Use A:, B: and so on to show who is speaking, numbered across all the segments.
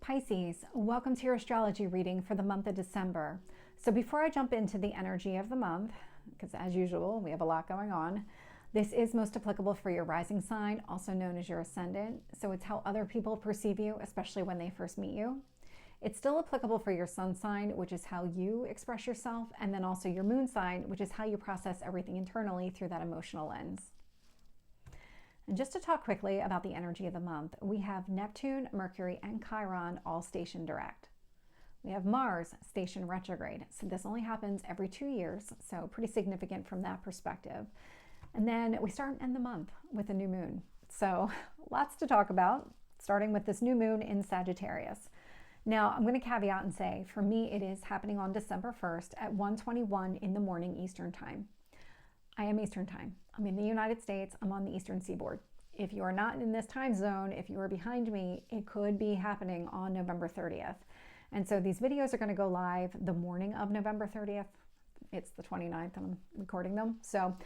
A: Pisces, welcome to your astrology reading for the month of December. So before I jump into the energy of the month, because as usual, we have a lot going on, this is most applicable for your rising sign, also known as your ascendant. So it's how other people perceive you, especially when they first meet you. It's still applicable for your sun sign, which is how you express yourself, and then also your moon sign, which is how you process everything internally through that emotional lens. And just to talk quickly about the energy of the month, we have Neptune, Mercury, and Chiron all stationed direct. We have Mars stationed retrograde. So this only happens every 2 years, so pretty significant from that perspective. And then we start and end the month with a new moon. So lots to talk about, starting with this new moon in Sagittarius. Now, I'm going to caveat and say, for me, it is happening on December 1st at 1:21 in the morning Eastern time. I am Eastern time. I'm in the United States. I'm on the Eastern Seaboard. If you are not in this time zone, if you are behind me, it could be happening on November 30th. And so these videos are going to go live the morning of November 30th. It's the 29th and I'm recording them. So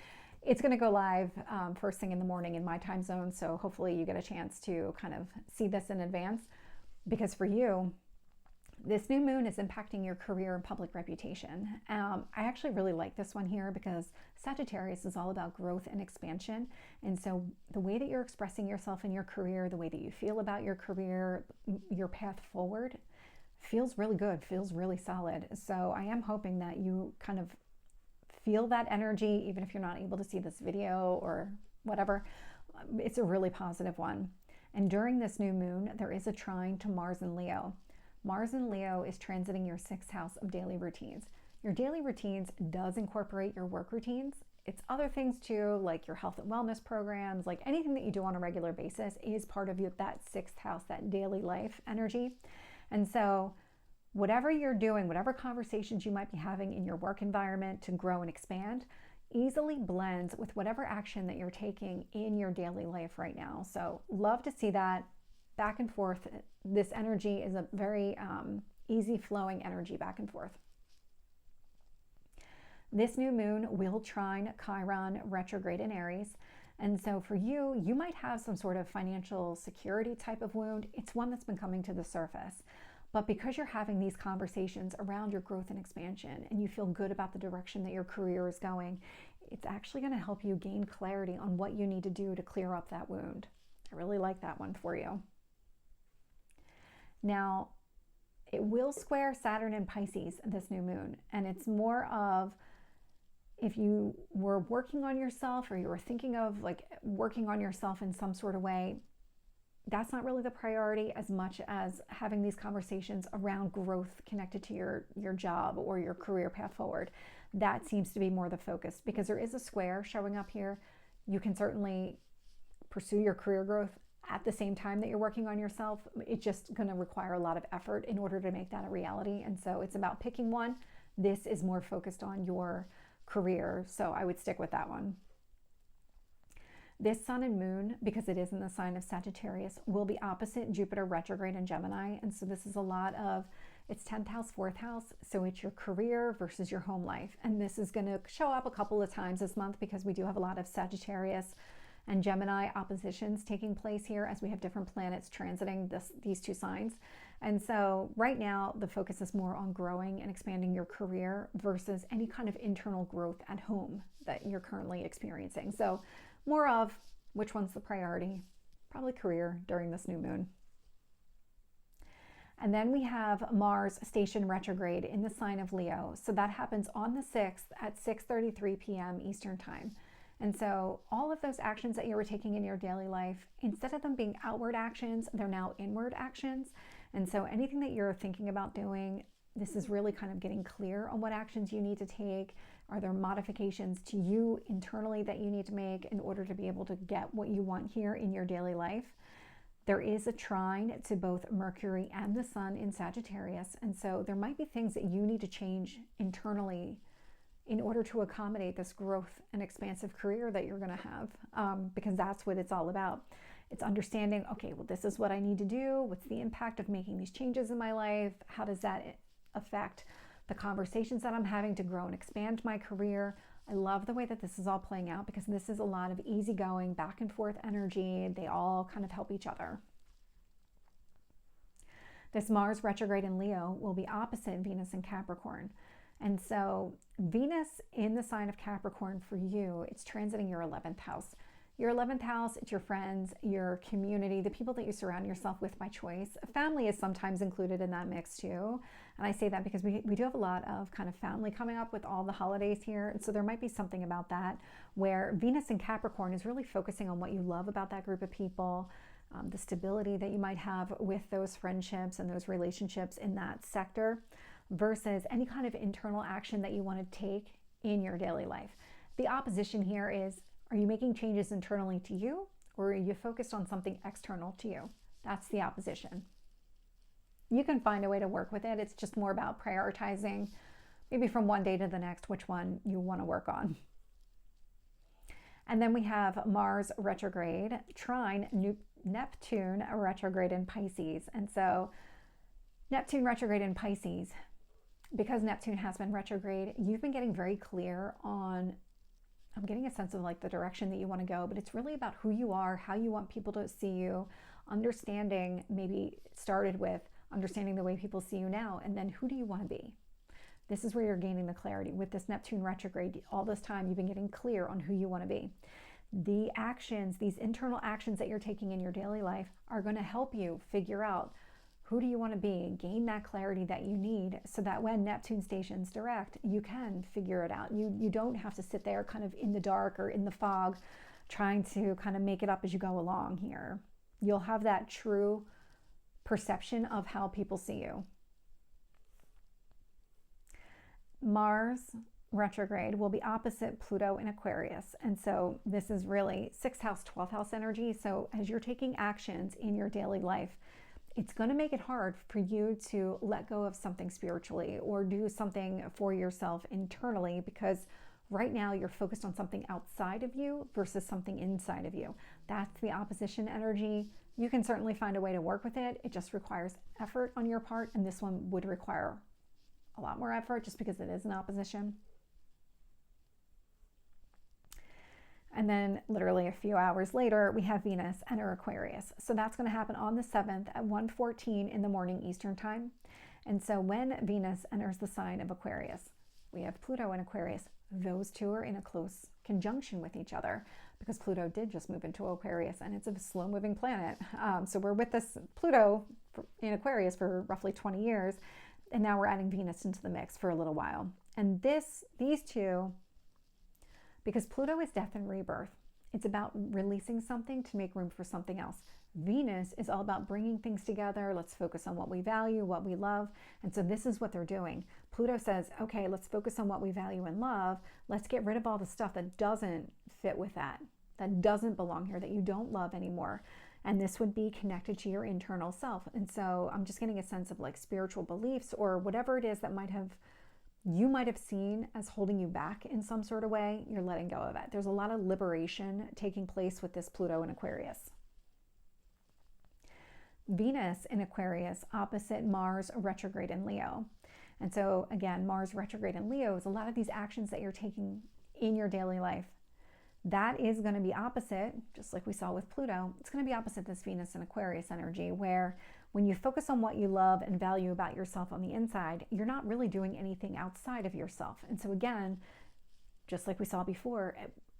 A: it's going to go live first thing in the morning in my time zone. So hopefully you get a chance to kind of see this in advance, because for you, this new moon is impacting your career and public reputation. I actually really like this one here because Sagittarius is all about growth and expansion. And so the way that you're expressing yourself in your career, the way that you feel about your career, your path forward, feels really good, feels really solid. So I am hoping that you kind of feel that energy, even if you're not able to see this video or whatever. It's a really positive one. And during this new moon, there is a trine to Mars and Leo. Mars in Leo is transiting your 6th house of daily routines. Your daily routines does incorporate your work routines. It's other things too, like your health and wellness programs, like anything that you do on a regular basis is part of that 6th house, that daily life energy. And so whatever you're doing, whatever conversations you might be having in your work environment to grow and expand, easily blends with whatever action that you're taking in your daily life right now. So love to see that back and forth. This energy is a very easy flowing energy back and forth. This new moon will trine Chiron retrograde in Aries. And so for you, you might have some sort of financial security type of wound. It's one that's been coming to the surface. But because you're having these conversations around your growth and expansion, and you feel good about the direction that your career is going, it's actually going to help you gain clarity on what you need to do to clear up that wound. I really like that one for you. Now, it will square Saturn in Pisces, this new moon, and it's more of if you were working on yourself or you were thinking of like working on yourself in some sort of way, that's not really the priority as much as having these conversations around growth connected to your job or your career path forward. That seems to be more the focus because there is a square showing up here. You can certainly pursue your career growth at the same time that you're working on yourself. It's just going to require a lot of effort in order to make that a reality. And so it's about picking one. This is more focused on your career. So I would stick with that one. This sun and moon, because it is in the sign of Sagittarius, will be opposite Jupiter retrograde in Gemini. And so this is a lot of, it's 10th house, 4th house. So it's your career versus your home life. And this is going to show up a couple of times this month because we do have a lot of Sagittarius and Gemini oppositions taking place here as we have different planets transiting these two signs. And so right now, the focus is more on growing and expanding your career versus any kind of internal growth at home that you're currently experiencing. So more of which one's the priority, probably career during this new moon. And then we have Mars station retrograde in the sign of Leo. So that happens on the 6th at 6:33 p.m. Eastern time. And so all of those actions that you were taking in your daily life, instead of them being outward actions, they're now inward actions. And so anything that you're thinking about doing, this is really kind of getting clear on what actions you need to take. Are there modifications to you internally that you need to make in order to be able to get what you want here in your daily life? There is a trine to both Mercury and the Sun in Sagittarius. And so there might be things that you need to change internally in order to accommodate this growth and expansive career that you're going to have, because that's what it's all about. It's understanding, okay, well, this is what I need to do. What's the impact of making these changes in my life? How does that affect the conversations that I'm having to grow and expand my career? I love the way that this is all playing out because this is a lot of easygoing back and forth energy. They all kind of help each other. This Mars retrograde in Leo will be opposite Venus in Capricorn. And so Venus in the sign of Capricorn for you, it's transiting your 11th house. Your 11th house, it's your friends, your community, the people that you surround yourself with by choice. Family is sometimes included in that mix too. And I say that because we do have a lot of kind of family coming up with all the holidays here. And so there might be something about that where Venus in Capricorn is really focusing on what you love about that group of people, the stability that you might have with those friendships and those relationships in that sector versus any kind of internal action that you want to take in your daily life. The opposition here is, are you making changes internally to you, or are you focused on something external to you? That's the opposition. You can find a way to work with it. It's just more about prioritizing, maybe from one day to the next, which one you want to work on. And then we have Mars retrograde, trine Neptune retrograde in Pisces. And so Neptune retrograde in Pisces, because Neptune has been retrograde, you've been getting very clear on, I'm getting a sense of like the direction that you want to go, but it's really about who you are, how you want people to see you, understanding, maybe it started with understanding the way people see you now, and then who do you want to be? This is where you're gaining the clarity. With this Neptune retrograde, all this time you've been getting clear on who you want to be. The actions, these internal actions that you're taking in your daily life are going to help you figure out who do you want to be, gain that clarity that you need so that when Neptune stations direct, you can figure it out. You don't have to sit there kind of in the dark or in the fog trying to kind of make it up as you go along here. You'll have that true perception of how people see you. Mars retrograde will be opposite Pluto in Aquarius. And so this is really 6th house, 12th house energy. So as you're taking actions in your daily life, it's going to make it hard for you to let go of something spiritually or do something for yourself internally, because right now you're focused on something outside of you versus something inside of you. That's the opposition energy. You can certainly find a way to work with it. It just requires effort on your part, and this one would require a lot more effort just because it is an opposition. And then literally a few hours later, we have Venus enter Aquarius. So that's going to happen on the 7th at 1:14 in the morning Eastern time. And so when Venus enters the sign of Aquarius, we have Pluto in Aquarius. Those two are in a close conjunction with each other because Pluto did just move into Aquarius, and it's a slow moving planet. So we're with this Pluto in Aquarius for roughly 20 years. And now we're adding Venus into the mix for a little while. And these two, because Pluto is death and rebirth, it's about releasing something to make room for something else. Venus is all about bringing things together. Let's focus on what we value, what we love. And so this is what they're doing. Pluto says, okay, let's focus on what we value and love. Let's get rid of all the stuff that doesn't fit with that doesn't belong here, that you don't love anymore. And this would be connected to your internal self. And so I'm just getting a sense of like spiritual beliefs or whatever it is that you might have seen as holding you back in some sort of way. You're letting go of it. There's a lot of liberation taking place with this Pluto in Aquarius. Venus in Aquarius opposite Mars retrograde in Leo. And so again, Mars retrograde in Leo is a lot of these actions that you're taking in your daily life. That is going to be opposite, just like we saw with Pluto, it's going to be opposite this Venus in Aquarius energy, where when you focus on what you love and value about yourself on the inside, you're not really doing anything outside of yourself. And so again, just like we saw before,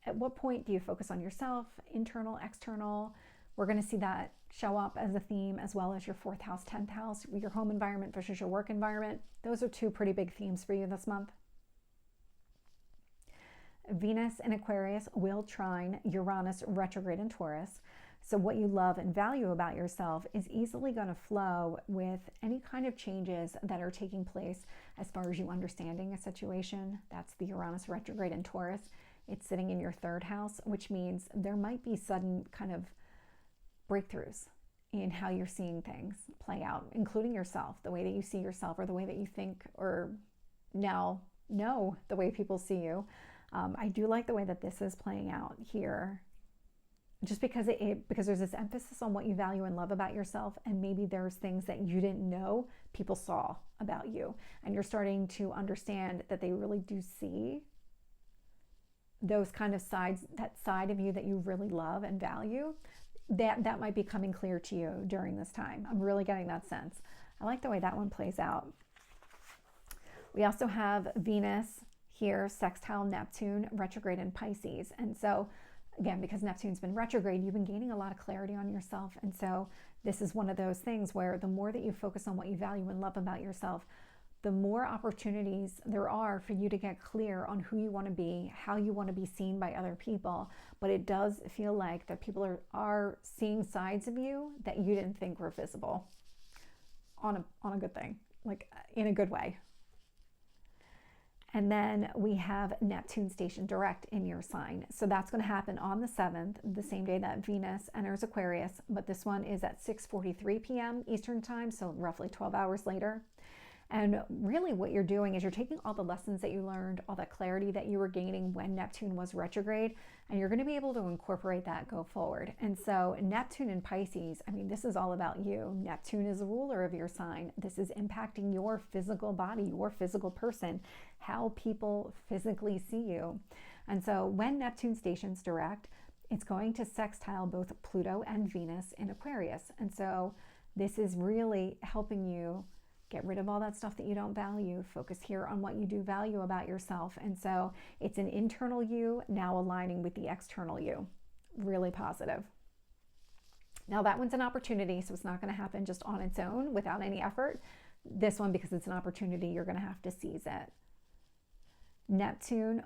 A: at what point do you focus on yourself, internal, external? We're going to see that show up as a theme, as well as your 4th house, 10th house, your home environment versus your work environment. Those are two pretty big themes for you this month. Venus in Aquarius will trine Uranus retrograde in Taurus. So what you love and value about yourself is easily going to flow with any kind of changes that are taking place as far as you understanding a situation. That's the Uranus retrograde in Taurus. It's sitting in your 3rd house, which means there might be sudden kind of breakthroughs in how you're seeing things play out, including yourself, the way that you see yourself or the way that you think or now know the way people see you. I do like the way that this is playing out here, just because because there's this emphasis on what you value and love about yourself, and maybe there's things that you didn't know people saw about you, and you're starting to understand that they really do see those kind of sides, that side of you that you really love and value. that might be coming clear to you during this time. I'm really getting that sense. I like the way that one plays out. We also have Venus here, sextile Neptune, retrograde in Pisces. And so again, because Neptune's been retrograde, you've been gaining a lot of clarity on yourself. And so this is one of those things where the more that you focus on what you value and love about yourself, the more opportunities there are for you to get clear on who you want to be, how you want to be seen by other people. But it does feel like that people are seeing sides of you that you didn't think were visible on a good thing, like in a good way. And then we have Neptune stationed direct in your sign. So that's going to happen on the 7th, the same day that Venus enters Aquarius. But this one is at 6:43 p.m. Eastern time, so roughly 12 hours later. And really what you're doing is you're taking all the lessons that you learned, all that clarity that you were gaining when Neptune was retrograde, and you're going to be able to incorporate that go forward. And so Neptune in Pisces, I mean, this is all about you. Neptune is the ruler of your sign. This is impacting your physical body, your physical person, how people physically see you. And so when Neptune stations direct, it's going to sextile both Pluto and Venus in Aquarius. And so this is really helping you get rid of all that stuff that you don't value. Focus here on what you do value about yourself. And so it's an internal you now aligning with the external you. Really positive. Now that one's an opportunity, so it's not going to happen just on its own without any effort. This one, because it's an opportunity, you're going to have to seize it. Neptune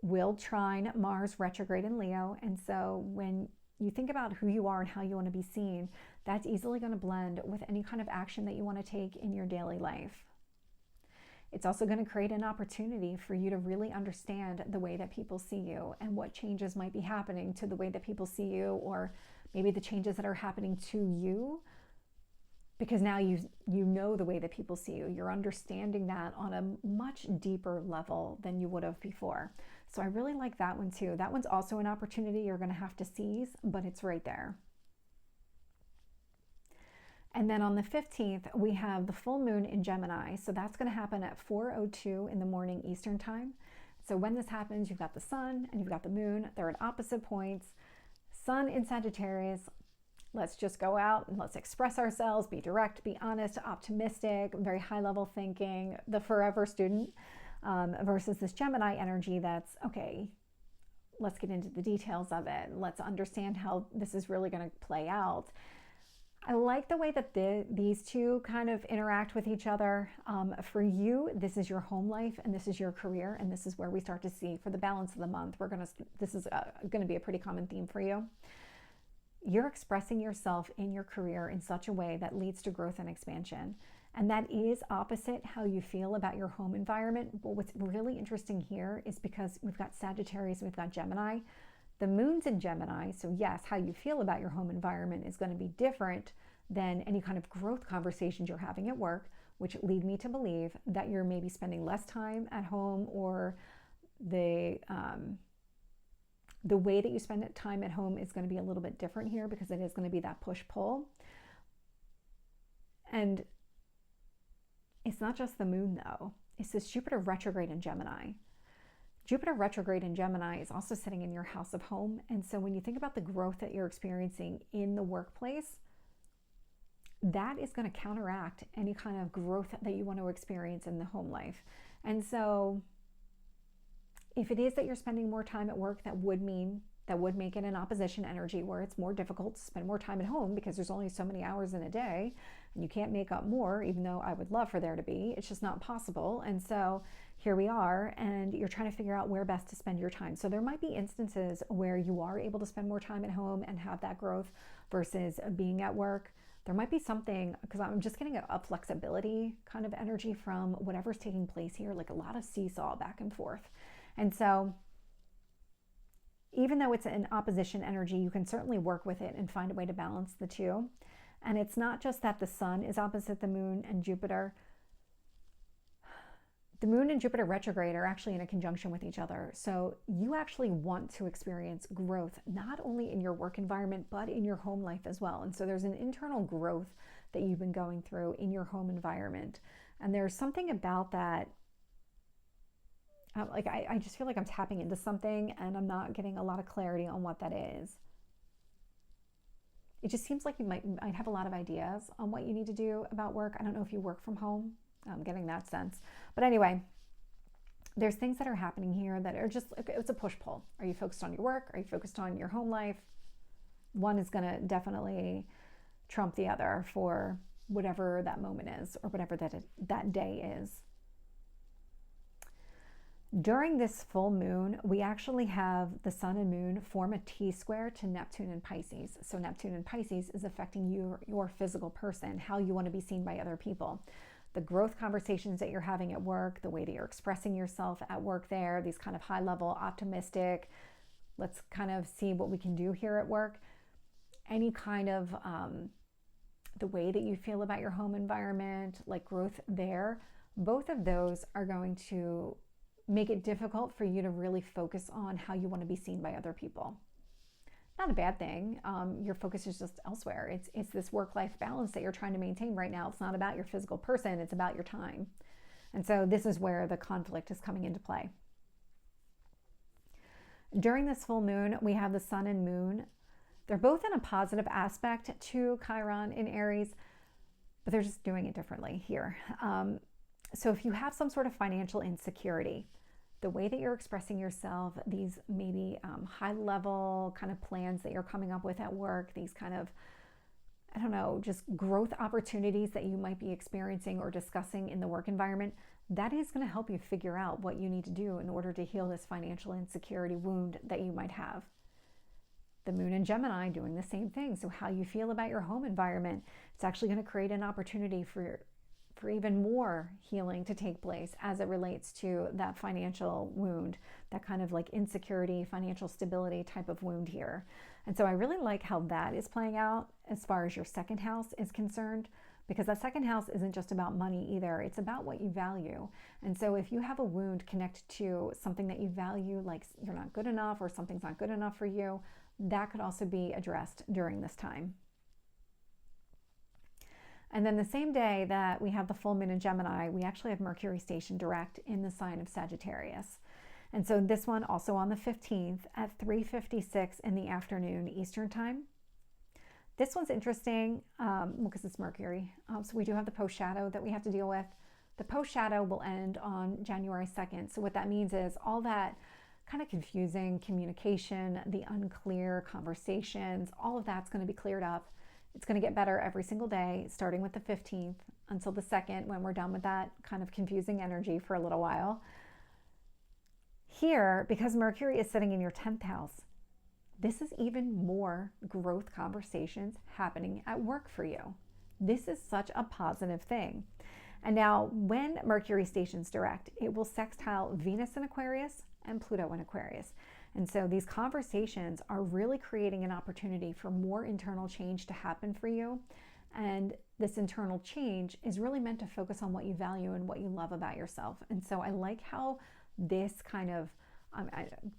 A: will trine Mars retrograde in Leo. And so when you think about who you are and how you want to be seen, that's easily going to blend with any kind of action that you want to take in your daily life. It's also going to create an opportunity for you to really understand the way that people see you and what changes might be happening to the way that people see you, or maybe the changes that are happening to you, because now you know the way that people see you. You're understanding that on a much deeper level than you would have before. So I really like that one too. That one's also an opportunity you're going to have to seize, but it's right there. And then on the 15th, we have the full moon in Gemini. So that's going to happen at 4:02 in the morning Eastern time. So when this happens, you've got the sun and you've got the moon. They're at opposite points. Sun in Sagittarius. Let's just go out and let's express ourselves, be direct, be honest, optimistic, very high level thinking, the forever student, versus this Gemini energy that's, okay, let's get into the details of it. Let's understand how this is really going to play out. I like the way that these two kind of interact with each other. For you, this is your home life and this is your career, and this is where we start to see for the balance of the month. This is going to be a pretty common theme for you. You're expressing yourself in your career in such a way that leads to growth and expansion. And that is opposite how you feel about your home environment. But what's really interesting here is because we've got Sagittarius, we've got Gemini. The moon's in Gemini, so yes, how you feel about your home environment is going to be different than any kind of growth conversations you're having at work, which lead me to believe that you're maybe spending less time at home, or the way that you spend time at home is going to be a little bit different here, because it is going to be that push-pull. And it's not just the moon though, it's this Jupiter retrograde in Gemini. Jupiter retrograde in Gemini is also sitting in your house of home. And so when you think about the growth that you're experiencing in the workplace, that is going to counteract any kind of growth that you want to experience in the home life. And so if it is that you're spending more time at work, that would make it an opposition energy where it's more difficult to spend more time at home because there's only so many hours in a day and you can't make up more, even though I would love for there to be. It's just not possible. And so here we are, and you're trying to figure out where best to spend your time. So there might be instances where you are able to spend more time at home and have that growth versus being at work. There might be something, because I'm just getting a flexibility kind of energy from whatever's taking place here, like a lot of seesaw back and forth. And so even though it's an opposition energy, you can certainly work with it and find a way to balance the two. And it's not just that the sun is opposite the moon and Jupiter. The moon and Jupiter retrograde are actually in a conjunction with each other. So you actually want to experience growth, not only in your work environment, but in your home life as well. And so there's an internal growth that you've been going through in your home environment. And there's something about that. I just feel like I'm tapping into something and I'm not getting a lot of clarity on what that is. It just seems like you might have a lot of ideas on what you need to do about work. I don't know if you work from home. I'm getting that sense. But anyway, there's things that are happening here that are just, it's a push-pull. Are you focused on your work? Are you focused on your home life? One is going to definitely trump the other for whatever that moment is, or whatever that day is. During this full moon, we actually have the sun and moon form a T-square to Neptune and Pisces. So Neptune and Pisces is affecting your physical person, how you want to be seen by other people. The growth conversations that you're having at work, the way that you're expressing yourself at work there, these kind of high-level, optimistic, let's kind of see what we can do here at work. Any kind of the way that you feel about your home environment, like growth there, both of those are going to make it difficult for you to really focus on how you want to be seen by other people. Not a bad thing. Your focus is just elsewhere. It's this work-life balance that you're trying to maintain right now. It's not about your physical person, it's about your time. And so this is where the conflict is coming into play. During this full moon, we have the sun and moon. They're both in a positive aspect to Chiron in Aries, but they're just doing it differently here. So if you have some sort of financial insecurity, the way that you're expressing yourself, these maybe high-level kind of plans that you're coming up with at work, these kind of, I don't know, just growth opportunities that you might be experiencing or discussing in the work environment, that is going to help you figure out what you need to do in order to heal this financial insecurity wound that you might have. The moon in Gemini doing the same thing. So how you feel about your home environment, it's actually going to create an opportunity for even more healing to take place as it relates to that financial wound, that kind of like insecurity, financial stability type of wound here. And so I really like how that is playing out as far as your second house is concerned, because that second house isn't just about money either. It's about what you value. And so if you have a wound connected to something that you value, like you're not good enough or something's not good enough for you, that could also be addressed during this time. And then the same day that we have the full moon in Gemini, we actually have Mercury stationed direct in the sign of Sagittarius. And so this one also on the 15th at 3:56 in the afternoon Eastern time. This one's interesting because it's Mercury. So we do have the post shadow that we have to deal with. The post shadow will end on January 2nd. So what that means is all that kind of confusing communication, the unclear conversations, all of that's going to be cleared up. It's going to get better every single day, starting with the 15th until the 2nd, when we're done with that kind of confusing energy for a little while. Here, because Mercury is sitting in your 10th house, this is even more growth conversations happening at work for you. This is such a positive thing. And now, when Mercury stations direct, it will sextile Venus in Aquarius and Pluto in Aquarius. And so these conversations are really creating an opportunity for more internal change to happen for you. And this internal change is really meant to focus on what you value and what you love about yourself. And so I like how this kind of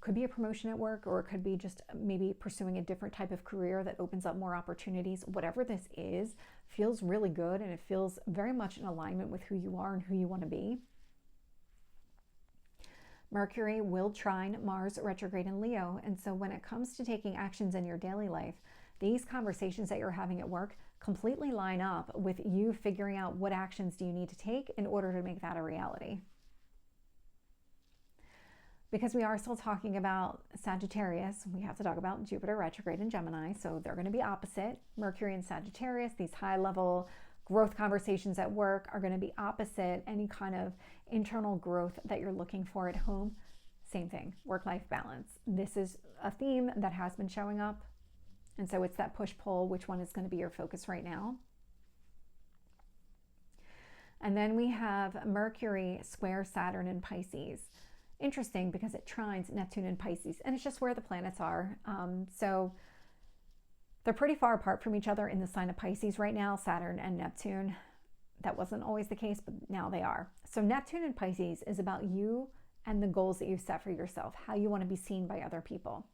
A: could be a promotion at work, or it could be just maybe pursuing a different type of career that opens up more opportunities. Whatever this is, feels really good, and it feels very much in alignment with who you are and who you want to be. Mercury will trine Mars retrograde in Leo. And so when it comes to taking actions in your daily life, these conversations that you're having at work completely line up with you figuring out what actions do you need to take in order to make that a reality. Because we are still talking about Sagittarius, we have to talk about Jupiter retrograde in Gemini. So they're going to be opposite. Mercury and Sagittarius, these high-level growth conversations at work, are going to be opposite any kind of internal growth that you're looking for at home. Same thing, work-life balance. This is a theme that has been showing up. And so it's that push-pull, which one is going to be your focus right now. And then we have Mercury square Saturn in Pisces. Interesting because it trines Neptune in Pisces, and it's just where the planets are. So they're pretty far apart from each other in the sign of Pisces right now, Saturn and Neptune. That wasn't always the case, but now they are. So Neptune in Pisces is about you and the goals that you've set for yourself, how you want to be seen by other people.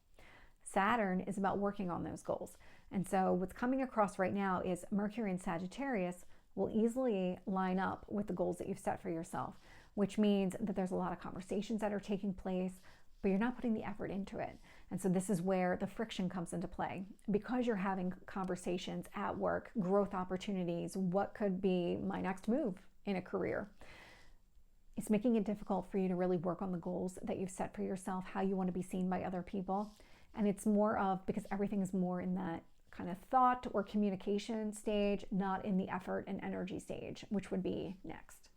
A: Saturn is about working on those goals. And so what's coming across right now is Mercury and Sagittarius will easily line up with the goals that you've set for yourself, which means that there's a lot of conversations that are taking place, but you're not putting the effort into it. And so this is where the friction comes into play. Because you're having conversations at work, growth opportunities, what could be my next move in a career, it's making it difficult for you to really work on the goals that you've set for yourself, how you want to be seen by other people. And it's more of, because everything is more in that kind of thought or communication stage, not in the effort and energy stage, which would be next.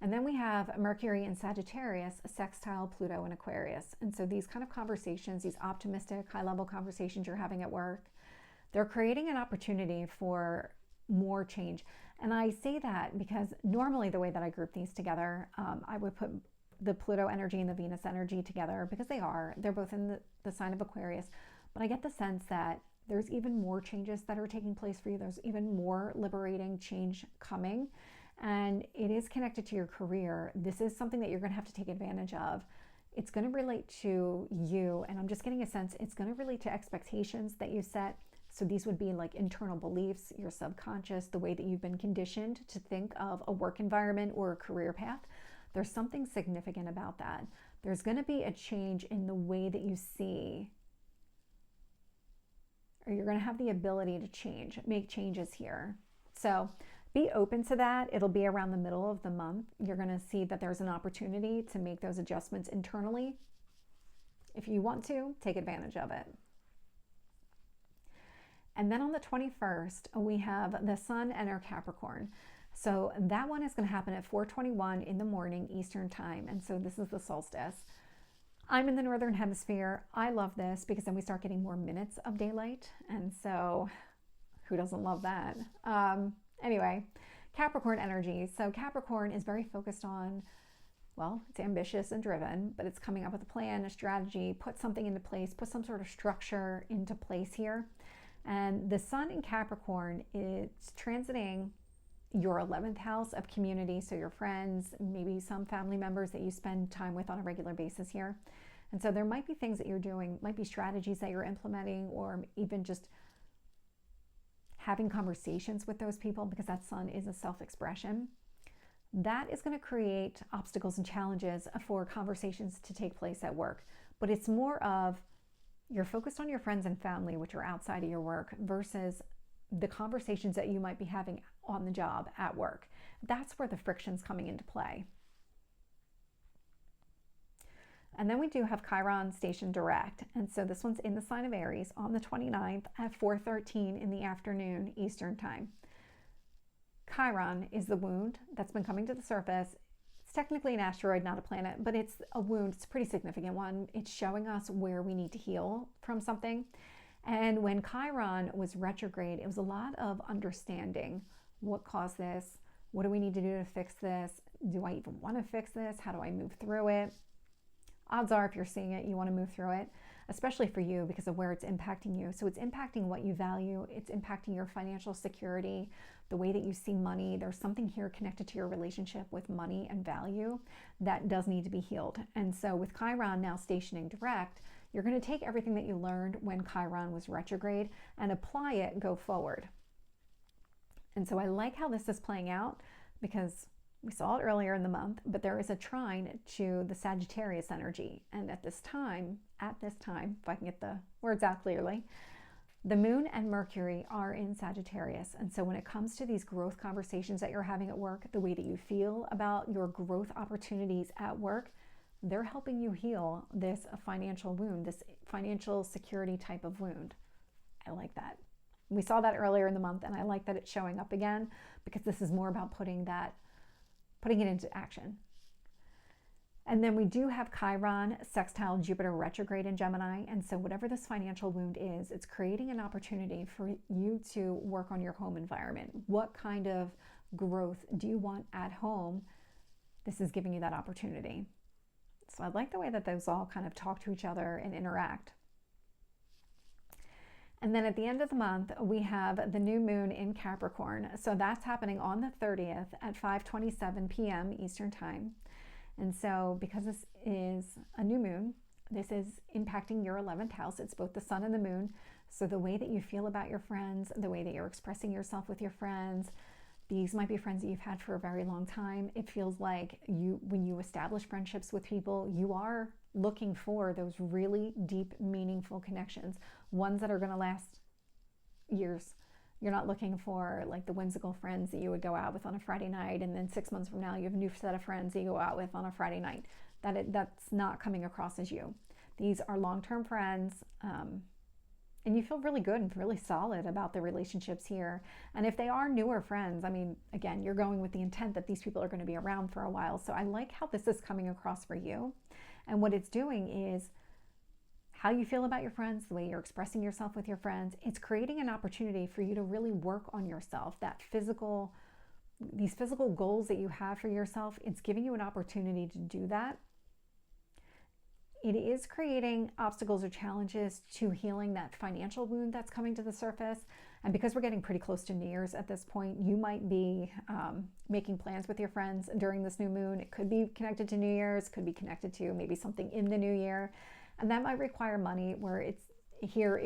A: And then we have Mercury in Sagittarius, sextile Pluto in Aquarius. And so these kind of conversations, these optimistic, high-level conversations you're having at work, they're creating an opportunity for more change. And I say that because normally the way that I group these together, I would put the Pluto energy and the Venus energy together because they're both in the sign of Aquarius. But I get the sense that there's even more changes that are taking place for you. There's even more liberating change coming. And it is connected to your career. This is something that you're going to have to take advantage of. It's going to relate to you. And I'm just getting a sense it's going to relate to expectations that you set. So these would be like internal beliefs, your subconscious, the way that you've been conditioned to think of a work environment or a career path. There's something significant about that. There's going to be a change in the way that you see, or you're going to have the ability to make changes here. So be open to that. It'll be around the middle of the month. You're going to see that there's an opportunity to make those adjustments internally. If you want to, take advantage of it. And then on the 21st, we have the Sun enter Capricorn. So that one is going to happen at 4:21 in the morning Eastern time. And so this is the solstice. I'm in the Northern Hemisphere. I love this because then we start getting more minutes of daylight. And so who doesn't love that? Anyway, Capricorn energy. So Capricorn is very focused on, well, it's ambitious and driven, but it's coming up with a plan, a strategy, put something into place, put some sort of structure into place here. And the Sun in Capricorn is transiting your 11th house of community. So your friends, maybe some family members that you spend time with on a regular basis here. And so there might be things that you're doing, might be strategies that you're implementing, or even just having conversations with those people, because that Sun is a self-expression. That is going to create obstacles and challenges for conversations to take place at work. But it's more of, you're focused on your friends and family, which are outside of your work, versus the conversations that you might be having on the job at work. That's where the friction's coming into play. And then we do have Chiron stationed direct. And so this one's in the sign of Aries on the 29th at 4:13 in the afternoon Eastern time. Chiron is the wound that's been coming to the surface. It's technically an asteroid, not a planet, but it's a wound. It's a pretty significant one. It's showing us where we need to heal from something. And when Chiron was retrograde, it was a lot of understanding what caused this. What do we need to do to fix this? Do I even want to fix this? How do I move through it? Odds are, if you're seeing it, you want to move through it, especially for you because of where it's impacting you. So it's impacting what you value. It's impacting your financial security, the way that you see money. There's something here connected to your relationship with money and value that does need to be healed. And so with Chiron now stationing direct, you're going to take everything that you learned when Chiron was retrograde and apply it go forward. And so I like how this is playing out because we saw it earlier in the month, but there is a trine to the Sagittarius energy. And at this time, if I can get the words out clearly, the moon and Mercury are in Sagittarius. And so when it comes to these growth conversations that you're having at work, the way that you feel about your growth opportunities at work, they're helping you heal this financial wound, this financial security type of wound. I like that. We saw that earlier in the month, and I like that it's showing up again because this is more about putting it into action. And then we do have Chiron sextile Jupiter retrograde in Gemini. And so whatever this financial wound is, it's creating an opportunity for you to work on your home environment. What kind of growth do you want at home? This is giving you that opportunity. So I like the way that those all kind of talk to each other and interact. And then at the end of the month, we have the new moon in Capricorn. So that's happening on the 30th at 5:27 p.m. Eastern time. And so because this is a new moon, this is impacting your 11th house. It's both the sun and the moon. So the way that you feel about your friends, the way that you're expressing yourself with your friends, These might be friends that you've had for a very long time. It feels like when you establish friendships with people, you are looking for those really deep, meaningful connections, ones that are going to last years. You're not looking for like the whimsical friends that you would go out with on a Friday night, and then 6 months from now you have a new set of friends that you go out with on a Friday night. That's not coming across as you. These are long-term friends, and you feel really good and really solid about the relationships here. And if they are newer friends, I mean, again, you're going with the intent that these people are going to be around for a while. So I like how this is coming across for you. And what it's doing is how you feel about your friends, the way you're expressing yourself with your friends. It's creating an opportunity for you to really work on yourself, these physical goals that you have for yourself. It's giving you an opportunity to do that. It is creating obstacles or challenges to healing that financial wound that's coming to the surface. And because we're getting pretty close to New Year's at this point, you might be making plans with your friends during this new moon. It could be connected to New Year's, could be connected to maybe something in the new year. And that might require money, where it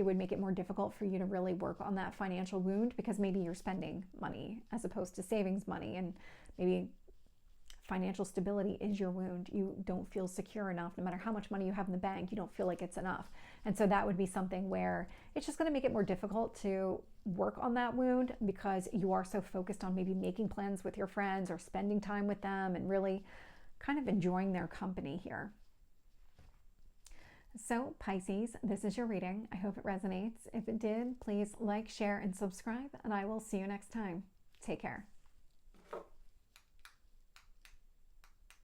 A: would make it more difficult for you to really work on that financial wound, because maybe you're spending money as opposed to savings money, and maybe financial stability is your wound. You don't feel secure enough. No matter how much money you have in the bank, you don't feel like it's enough. And so that would be something where it's just going to make it more difficult to work on that wound, because you are so focused on maybe making plans with your friends or spending time with them and really kind of enjoying their company here. So Pisces, this is your reading. I hope it resonates. If it did, please like, share, and subscribe, and I will see you next time. Take care.